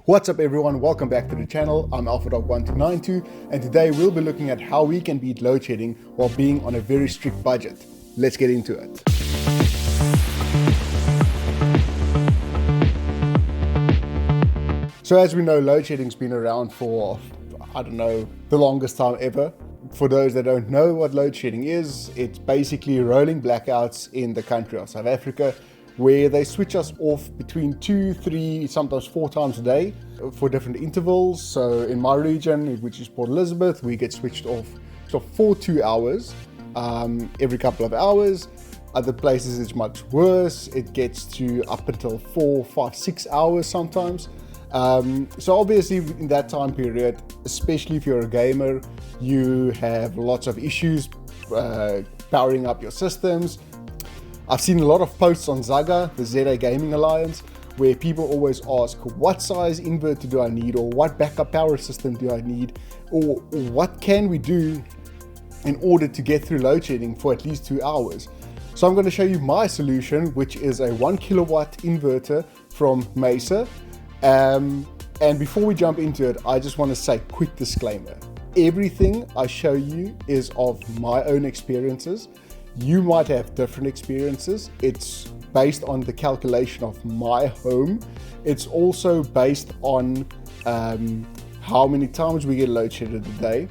What's up everyone, welcome back to the channel. I'm AlphaDog1292 and today we'll be looking at how we can beat load shedding while being on a very strict budget. Let's get into it. So as we know, load shedding's been around for, I don't know, the longest time ever. For those that don't know what load shedding is, it's basically rolling blackouts in the country of South Africa, where they switch us off between 2, 3, sometimes 4 times a day for different intervals. So in my region, which is Port Elizabeth, we get switched off for 2 hours every couple of hours. Other places it's much worse. It gets to up until 4, 5, 6 hours sometimes. So obviously in that time period, especially if you're a gamer, you have lots of issues powering up your systems. I've seen a lot of posts on Zaga, the ZA Gaming Alliance, where people always ask, what size inverter do I need, or what backup power system do I need, or what can we do in order to get through load shedding for at least 2 hours. So I'm going to show you my solution, which is a 1 kilowatt inverter from Mecer. And before we jump into it, I just want to say quick disclaimer. Everything I show you is of my own experiences. You might have different experiences. It's based on the calculation of my home. It's also based on how many times we get load shedded a day.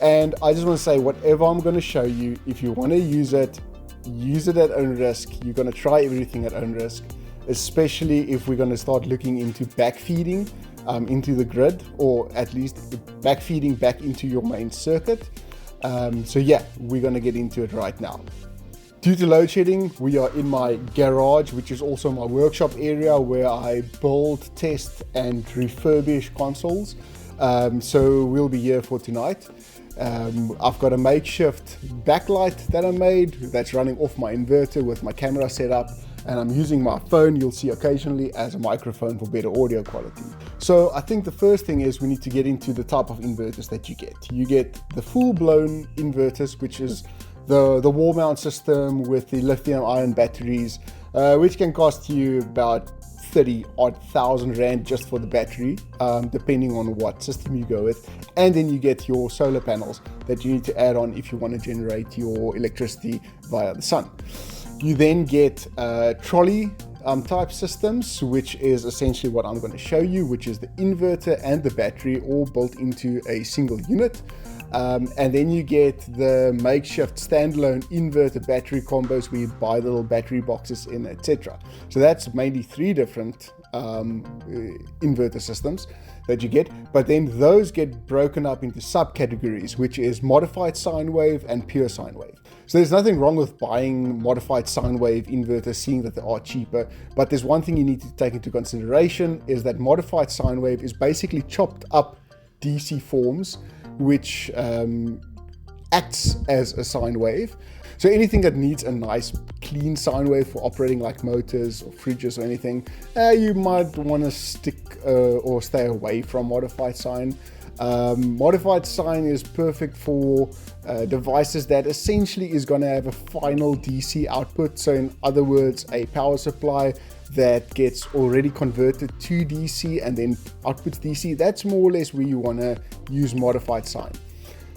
And I just want to say, whatever I'm going to show you, if you want to use it at own risk. You're going to try everything at own risk, especially if we're going to start looking into backfeeding into the grid, or at least backfeeding back into your main circuit. So yeah, we're going to get into it right now. Due to load shedding, we are in my garage, which is also my workshop area where I build, test and refurbish consoles. So we'll be here for tonight. I've got a makeshift backlight that I made that's running off my inverter with my camera set up, and I'm using my phone, you'll see occasionally, as a microphone for better audio quality. So I think the first thing is we need to get into the type of inverters that you get. You get the full-blown inverters, which is the wall mount system with the lithium ion batteries, which can cost you about 30,000 Rand just for the battery, depending on what system you go with. And then you get your solar panels that you need to add on if you want to generate your electricity via the sun. You then get trolley type systems, which is essentially what I'm going to show you, which is the inverter and the battery all built into a single unit. And then you get the makeshift standalone inverter battery combos where you buy the little battery boxes in, etc. So that's mainly 3 different inverter systems that you get, but then those get broken up into subcategories, which is modified sine wave and pure sine wave. So there's nothing wrong with buying modified sine wave inverters, seeing that they are cheaper, but there's one thing you need to take into consideration, is that modified sine wave is basically chopped up DC forms, which acts as a sine wave. So anything that needs a nice clean sine wave for operating like motors or fridges or anything, you might want to stick or stay away from modified sine. Modified sine is perfect for devices that essentially is going to have a final DC output. So in other words, a power supply that gets already converted to DC and then outputs DC. That's more or less where you want to use modified sine.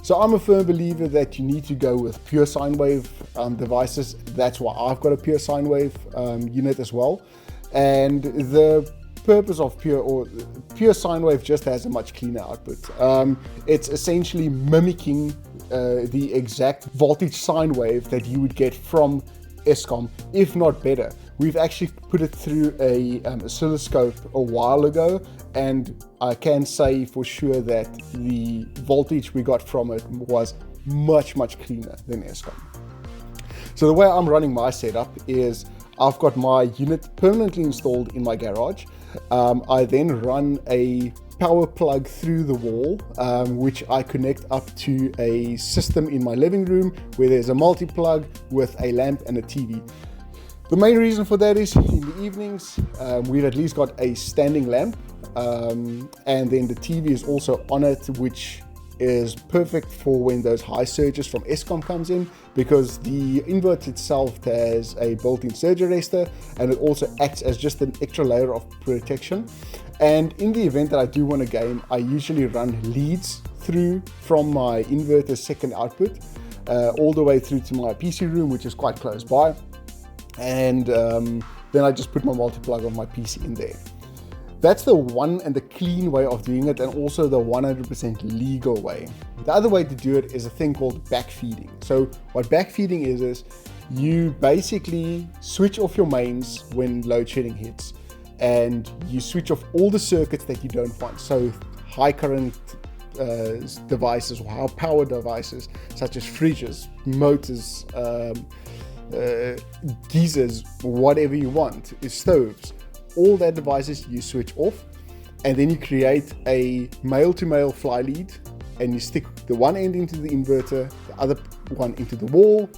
So I'm a firm believer that you need to go with pure sine wave devices. That's why I've got a pure sine wave unit as well. And the purpose of pure sine wave just has a much cleaner output. It's essentially mimicking the exact voltage sine wave that you would get from Eskom, if not better. We've actually put it through a oscilloscope a while ago, and I can say for sure that the voltage we got from it was much cleaner than Eskom. So the way I'm running my setup is I've got my unit permanently installed in my garage. I then run a power plug through the wall, which I connect up to a system in my living room where there's a multi-plug with a lamp and a TV. The main reason for that is in the evenings, we've at least got a standing lamp, and then the TV is also on it, which is perfect for when those high surges from Eskom comes in, because the inverter itself has a built-in surge arrestor, and it also acts as just an extra layer of protection. And in the event that I do want a game, I usually run leads through from my inverter's second output all the way through to my PC room, which is quite close by, and then I just put my multi-plug of my PC in there. That's the one and the clean way of doing it, and also the 100% legal way. The other way to do it is a thing called backfeeding. So what backfeeding is you basically switch off your mains when load shedding hits, and you switch off all the circuits that you don't want. So high current devices or high power devices such as fridges, motors, geysers, whatever you want, stoves. All that devices you switch off, and then you create a male-to-male fly lead, and you stick the one end into the inverter, the other one into the wall.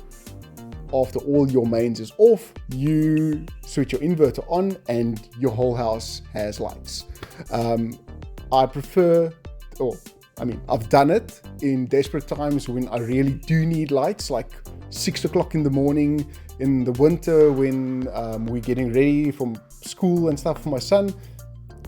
After all your mains is off, you switch your inverter on and your whole house has lights. I prefer, I've done it in desperate times when I really do need lights, like 6 o'clock in the morning in the winter when we're getting ready from school and stuff for my son.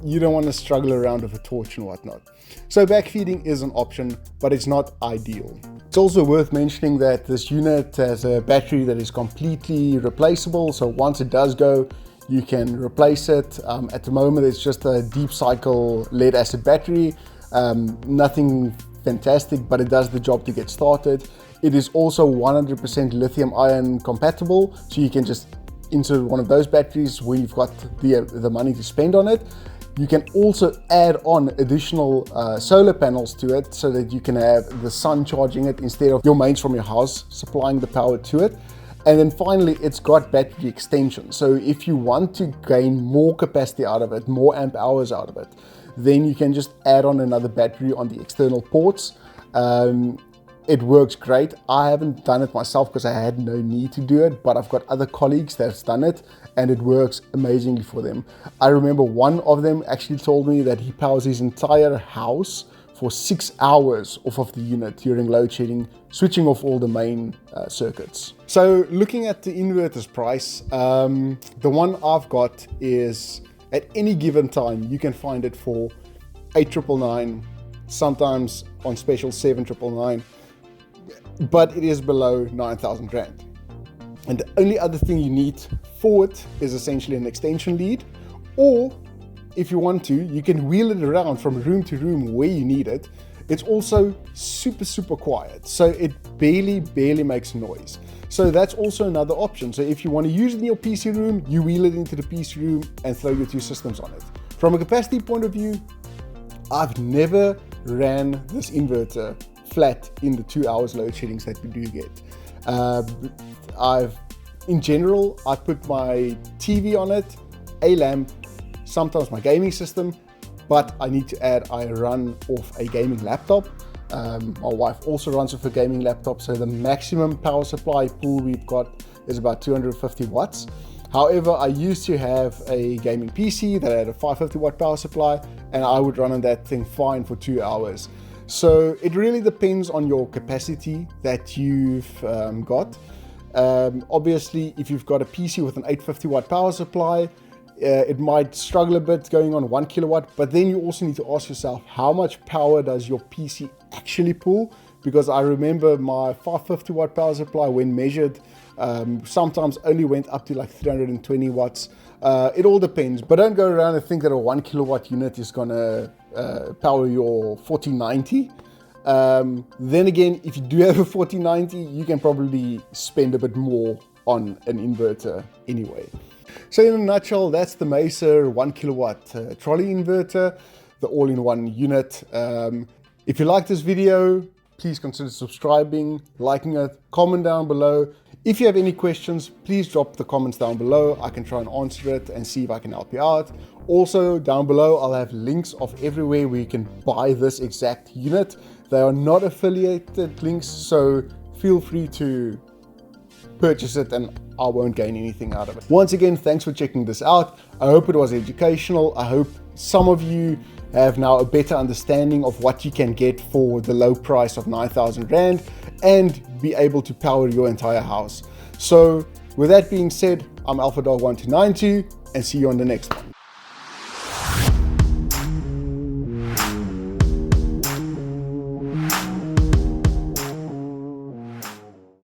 You don't want to struggle around with a torch and whatnot. So backfeeding is an option, but it's not ideal. It's also worth mentioning that this unit has a battery that is completely replaceable. So once it does go, you can replace it. At the moment, it's just a deep cycle lead acid battery. Nothing fantastic, but it does the job to get started. It is also 100% lithium ion compatible, so you can just insert one of those batteries when you've got the money to spend on it. You can also add on additional solar panels to it so that you can have the sun charging it instead of your mains from your house supplying the power to it. And then finally, it's got battery extension. So if you want to gain more capacity out of it, more amp hours out of it, then you can just add on another battery on the external ports. It works great. I haven't done it myself because I had no need to do it, but I've got other colleagues that's done it, and it works amazingly for them. I remember one of them actually told me that he powers his entire house for 6 hours off of the unit during load shedding, switching off all the main circuits. So looking at the inverter's price, the one I've got is at any given time, you can find it for 8,999, sometimes on special 7,999. But it is below 9,000 Rand. And the only other thing you need for it is essentially an extension lead, or if you want to, you can wheel it around from room to room where you need it. It's also super quiet, so it barely makes noise. So that's also another option. So if you want to use it in your PC room, you wheel it into the PC room and throw your two systems on it. From a capacity point of view, I've never ran this inverter flat in the 2 hours load sheddings that we do get. In general, I put my TV on it, a lamp, sometimes my gaming system, but I need to add, I run off a gaming laptop. My wife also runs off a gaming laptop, so the maximum power supply pool we've got is about 250 watts. However, I used to have a gaming PC that had a 550 watt power supply, and I would run on that thing fine for 2 hours. So it really depends on your capacity that you've got. Obviously, if you've got a PC with an 850 watt power supply, it might struggle a bit going on 1 kilowatt, but then you also need to ask yourself, how much power does your PC actually pull? Because I remember my 550 watt power supply, when measured, sometimes only went up to like 320 watts. It all depends, but don't go around and think that a 1 kilowatt unit is gonna power your 4090. Then again, if you do have a 4090, you can probably spend a bit more on an inverter anyway. So in a nutshell, that's the Mecer 1 kilowatt trolley inverter, the all-in-one unit. If you like this video, please consider subscribing, liking it, comment down below. If you have any questions, please drop the comments down below. I can try and answer it and see if I can help you out. Also, down below, I'll have links of everywhere where you can buy this exact unit. They are not affiliated links, so feel free to purchase it and I won't gain anything out of it. Once again, thanks for checking this out. I hope it was educational. I hope some of you have now a better understanding of what you can get for the low price of 9,000 Rand and be able to power your entire house. So with that being said, I'm Alpha Dog 1292 and see you on the next one.